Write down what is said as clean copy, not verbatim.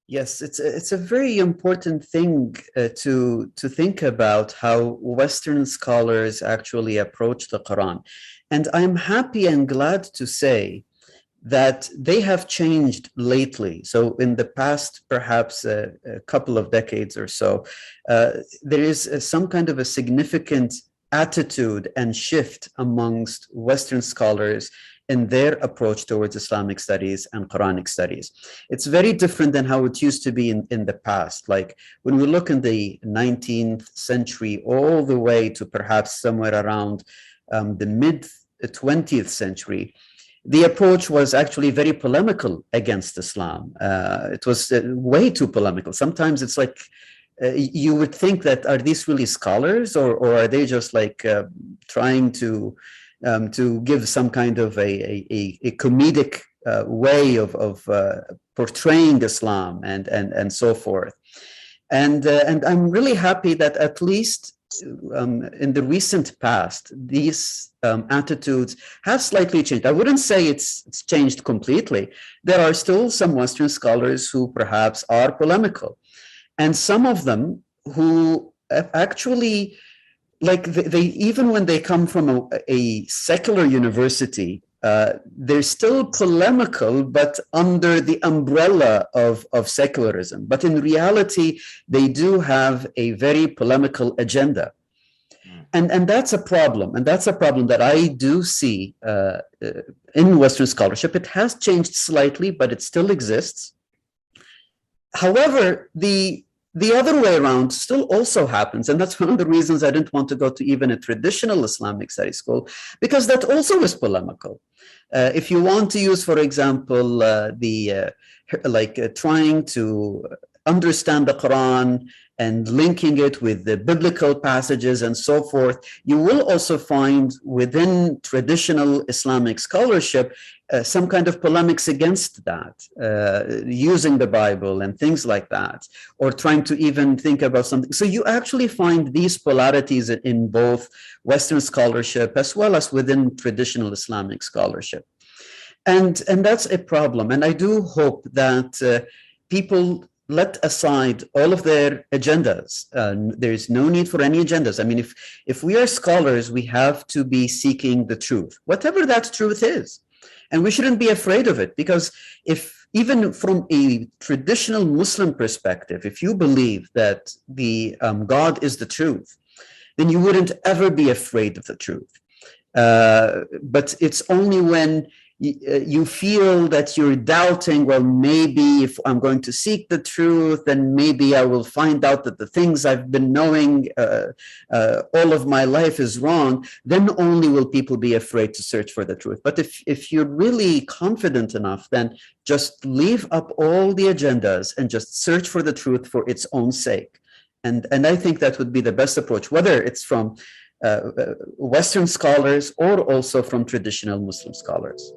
Yes, it's a very important thing to think about how Western scholars actually approach the Quran. And I'm happy and glad to say that they have changed lately. So in the past, perhaps a couple of decades or so, there is some kind of a significant attitude and shift amongst Western scholars in their approach towards Islamic studies and Quranic studies. It's very different than how it used to be in the past. Like when we look in the 19th century all the way to perhaps somewhere around the mid 20th century, the approach was actually very polemical against Islam. It was way too polemical. Sometimes it's like you would think that are these really scholars, or are they just like trying to give some kind of a comedic way of portraying Islam and so forth. And I'm really happy that at least in the recent past, these attitudes have slightly changed. I wouldn't say it's changed completely. There are still some Western scholars who perhaps are polemical, and some of them who actually, like they even when they come from a secular university, they're still polemical, but under the umbrella of secularism. But in reality, they do have a very polemical agenda. And that's a problem. And that's a problem that I do see in Western scholarship. It has changed slightly, but it still exists. However, the other way around still also happens. And that's one of the reasons I didn't want to go to even a traditional Islamic studies school, because that also is polemical. If you want to use, for example, trying to understand the Quran and linking it with the biblical passages and so forth, you will also find within traditional Islamic scholarship some kind of polemics against that, using the Bible and things like that, or trying to even think about something. So you actually find these polarities in both Western scholarship as well as within traditional Islamic scholarship. And that's a problem. And I do hope that people let aside all of their agendas. There's no need for any agendas. I mean, if we are scholars, we have to be seeking the truth, whatever that truth is. And we shouldn't be afraid of it, because if even from a traditional Muslim perspective, if you believe that the God is the truth, then you wouldn't ever be afraid of the truth. But it's only when you feel that you're doubting, well, maybe if I'm going to seek the truth, then maybe I will find out that the things I've been knowing all of my life is wrong, then only will people be afraid to search for the truth. But if you're really confident enough, then just leave up all the agendas and just search for the truth for its own sake. And I think that would be the best approach, whether it's from Western scholars or also from traditional Muslim scholars.